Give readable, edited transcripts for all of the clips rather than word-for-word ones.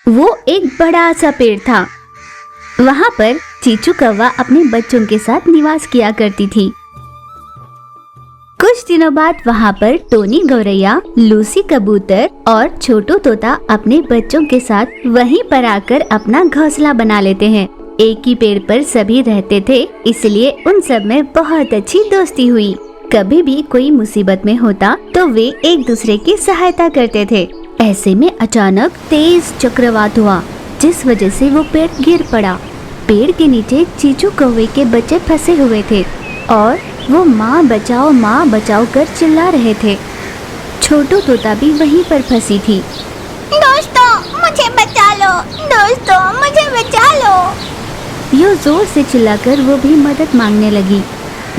वो एक बड़ा सा पेड़ था। वहाँ पर चीचू कौवा अपने बच्चों के साथ निवास किया करती थी। कुछ दिनों बाद वहाँ पर टोनी गौरैया, लूसी कबूतर और छोटू तोता अपने बच्चों के साथ वहीं पर आकर अपना घोंसला बना लेते हैं। एक ही पेड़ पर सभी रहते थे, इसलिए उन सब में बहुत अच्छी दोस्ती हुई। कभी भी कोई मुसीबत में होता तो वे एक दूसरे की सहायता करते थे। ऐसे में अचानक तेज चक्रवात हुआ, जिस वजह से वो पेड़ गिर पड़ा। पेड़ के नीचे चीचू कौवे के बच्चे फंसे हुए थे और वो माँ बचाओ कर चिल्ला रहे थे। छोटू तोता भी वहीं पर फंसी थी। दोस्तों मुझे बचा लो, दोस्तों मुझे बचा लो। यो जोर से चिल्लाकर वो भी मदद मांगने लगी।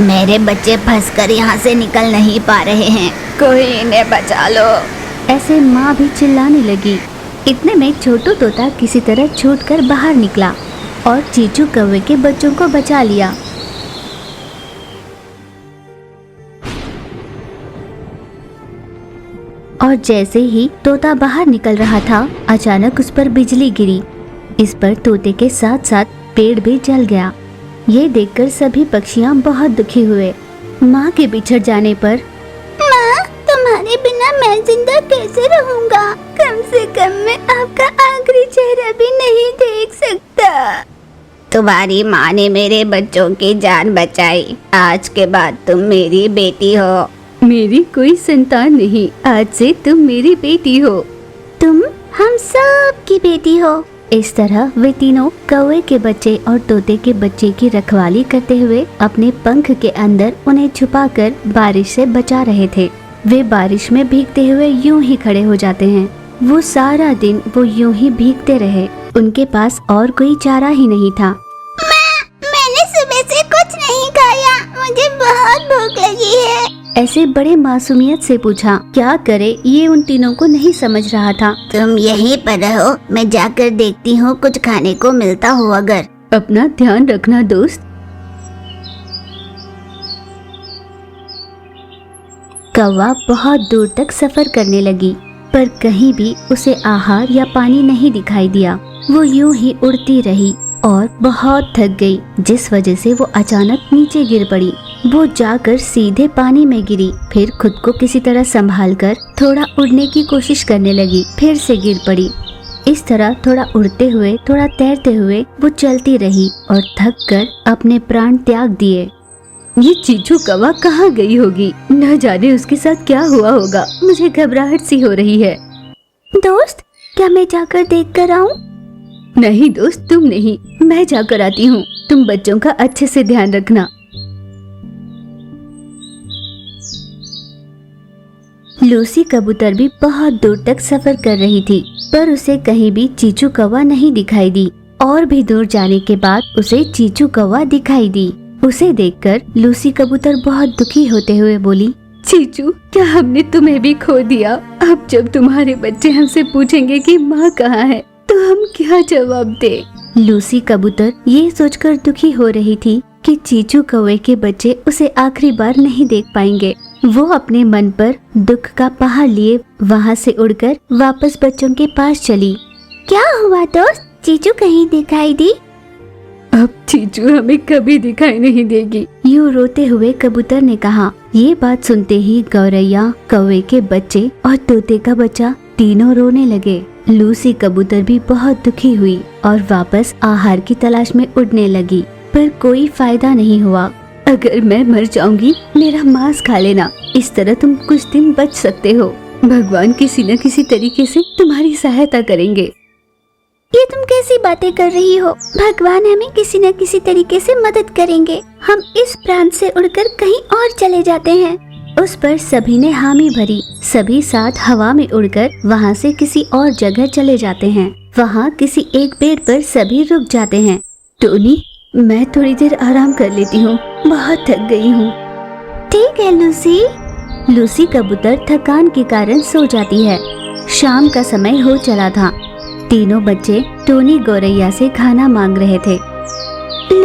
मेरे बच्चे फंसकर यहाँ से निकल नहीं पा रहे हैं, कोई इन्हें बचा लो। ऐसे माँ भी चिल्लाने लगी। इतने में छोटू तोता किसी तरह छूटकर बाहर निकला और चीचू कौवे के बच्चों को बचा लिया। और जैसे ही तोता बाहर निकल रहा था, अचानक उस पर बिजली गिरी। इस पर तोते के साथ साथ पेड़ भी जल गया। ये देखकर सभी पक्षियाँ बहुत दुखी हुए। माँ के बिछड़ जाने पर, माँ तुम्हारे बिना मैं जिंदा कैसे रहूँगा? कम से कम मैं आपका आखिरी चेहरा भी नहीं देख सकता। तुम्हारी माँ ने मेरे बच्चों की जान बचाई, आज के बाद तुम मेरी बेटी हो। मेरी कोई संतान नहीं, आज से तुम मेरी बेटी हो। तुम हम सब की बेटी हो। इस तरह वे तीनों कौवे के बच्चे और तोते के बच्चे की रखवाली करते हुए अपने पंख के अंदर उन्हें छुपाकर बारिश से बचा रहे थे। वे बारिश में भीगते हुए यूं ही खड़े हो जाते हैं। वो सारा दिन वो यूं ही भीगते रहे। उनके पास और कोई चारा ही नहीं था। मैंने सुबह से कुछ नहीं खाया, मुझे बहुत भूख लगी है। ऐसे बड़े मासूमियत से पूछा। क्या करे, ये उन तीनों को नहीं समझ रहा था। तुम यहीं पर रहो, मैं जाकर देखती हूँ कुछ खाने को मिलता हो अगर। अपना ध्यान रखना दोस्त। कौवा बहुत दूर तक सफर करने लगी, पर कहीं भी उसे आहार या पानी नहीं दिखाई दिया। वो यूं ही उड़ती रही और बहुत थक गई, जिस वजह से वो अचानक नीचे गिर पड़ी। वो जाकर सीधे पानी में गिरी, फिर खुद को किसी तरह संभालकर थोड़ा उड़ने की कोशिश करने लगी, फिर से गिर पड़ी। इस तरह थोड़ा उड़ते हुए, थोड़ा तैरते हुए वो चलती रही और थक कर अपने प्राण त्याग दिए। ये चीचू कौवा कहाँ गई होगी, न जाने उसके साथ क्या हुआ होगा। मुझे घबराहट सी हो रही है। दोस्त, क्या मैं जाकर देख कर आऊँ? नहीं दोस्त, तुम नहीं, मैं जाकर आती हूँ। तुम बच्चों का अच्छे से ध्यान रखना। लूसी कबूतर भी बहुत दूर तक सफर कर रही थी, पर उसे कहीं भी चीचू कौवा नहीं दिखाई दी। और भी दूर जाने के बाद उसे चीचू कौवा दिखाई दी। उसे देखकर लूसी कबूतर बहुत दुखी होते हुए बोली, चीचू, क्या हमने तुम्हें भी खो दिया? अब जब तुम्हारे बच्चे हमसे पूछेंगे कि माँ कहाँ है, तो हम क्या जवाब दे? लूसी कबूतर ये सोचकर दुखी हो रही थी कि चीचू कौवे के बच्चे उसे आखिरी बार नहीं देख पाएंगे। वो अपने मन पर दुख का पहाड़ लिए वहाँ से उड़कर वापस बच्चों के पास चली। क्या हुआ दोस्त, चीचू कहीं दिखाई दी? अब चीचू हमें कभी दिखाई नहीं देगी, यूं रोते हुए कबूतर ने कहा। ये बात सुनते ही गौरैया, कौवे के बच्चे और तोते का बच्चा तीनों रोने लगे। लूसी कबूतर भी बहुत दुखी हुई और वापस आहार की तलाश में उड़ने लगी, पर कोई फायदा नहीं हुआ। अगर मैं मर जाऊंगी, मेरा मांस खा लेना, इस तरह तुम कुछ दिन बच सकते हो। भगवान किसी न किसी तरीके से तुम्हारी सहायता करेंगे। ये तुम कैसी बातें कर रही हो? भगवान हमें किसी न किसी तरीके से मदद करेंगे। हम इस प्रांत से उड़कर कहीं और चले जाते हैं। उस पर सभी ने हामी भरी। सभी साथ हवा में उड़कर वहाँ से किसी और जगह चले जाते हैं। वहाँ किसी एक पेड़ पर सभी रुक जाते हैं। टोनी, मैं थोड़ी देर आराम कर लेती हूँ, बहुत थक गई हूँ। ठीक है लूसी। लूसी कबूतर थकान के कारण सो जाती है। शाम का समय हो चला था। तीनों बच्चे टोनी गौरैया से खाना मांग रहे थे।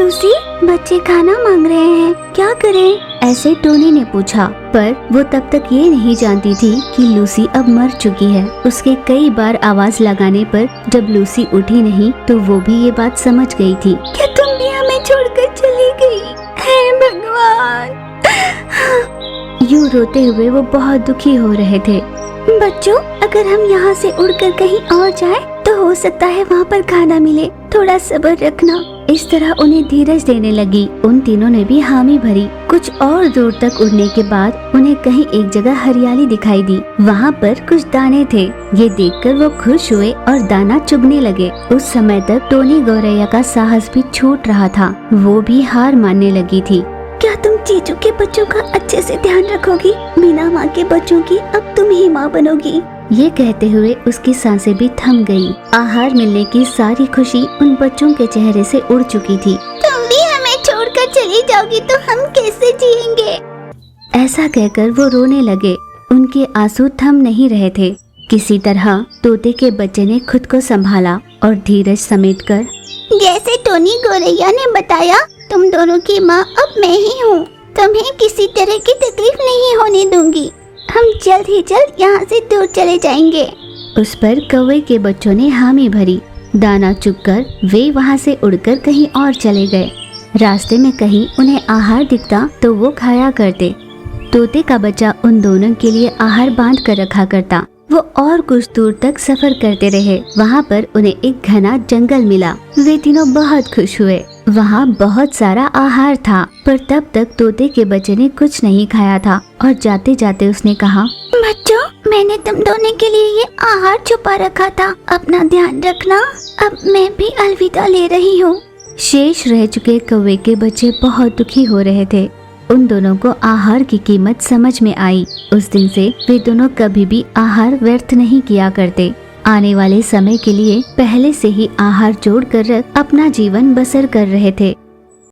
लूसी, बच्चे खाना मांग रहे हैं, क्या करें? ऐसे टोनी ने पूछा, पर वो तब तक ये नहीं जानती थी कि लूसी अब मर चुकी है। उसके कई बार आवाज लगाने पर जब लूसी उठी नहीं तो वो भी ये बात समझ गई थी। क्या तुम भी हमें छोड़कर चली गई? हे भगवान! यूं रोते हुए वो बहुत दुखी हो रहे थे। बच्चों, अगर हम यहाँ से उड़कर कहीं और जाएं, तो हो सकता है वहाँ पर खाना मिले। थोड़ा सब्र रखना। इस तरह उन्हें धीरज देने लगी। उन तीनों ने भी हामी भरी। कुछ और दूर तक उड़ने के बाद उन्हें कहीं एक जगह हरियाली दिखाई दी। वहाँ पर कुछ दाने थे। ये देखकर वो खुश हुए और दाना चुगने लगे। उस समय तक टोनी गौरैया का साहस भी छूट रहा था। वो भी हार मानने लगी थी। क्या तुम चीचू के बच्चों का अच्छे से ध्यान रखोगी? बिना माँ के बच्चों की अब तुम ही माँ बनोगी। ये कहते हुए उसकी सांसें भी थम गई। आहार मिलने की सारी खुशी उन बच्चों के चेहरे से उड़ चुकी थी। तुम भी हमें छोड़कर चली जाओगी तो हम कैसे जिएंगे? ऐसा कहकर वो रोने लगे। उनके आंसू थम नहीं रहे थे। किसी तरह तोते के बच्चे ने खुद को संभाला और धीरज समेटकर, जैसे टोनी गौरैया ने बताया, तुम दोनों की माँ अब मैं ही हूँ। तुम्हें किसी तरह की तकलीफ नहीं होने दूंगी। हम जल्द ही जल्द यहाँ से दूर चले जाएंगे। उस पर कौवे के बच्चों ने हामी भरी। दाना चुगकर वे वहाँ से उड़कर कहीं और चले गए। रास्ते में कहीं उन्हें आहार दिखता तो वो खाया करते। तोते का बच्चा उन दोनों के लिए आहार बांध कर रखा करता। वो और कुछ दूर तक सफर करते रहे। वहाँ पर उन्हें एक घना जंगल मिला। वे तीनों बहुत खुश हुए। वहाँ बहुत सारा आहार था, पर तब तक तोते के बच्चे ने कुछ नहीं खाया था और जाते जाते उसने कहा, बच्चों, मैंने तुम दोनों के लिए ये आहार छुपा रखा था। अपना ध्यान रखना। अब मैं भी अलविदा ले रही हूँ। शेष रह चुके कौवे के बच्चे बहुत दुखी हो रहे थे। उन दोनों को आहार की कीमत समझ में आई। उस दिन से वे दोनों कभी भी आहार व्यर्थ नहीं किया करते। आने वाले समय के लिए पहले से ही आहार जोड़ कर रख अपना जीवन बसर कर रहे थे।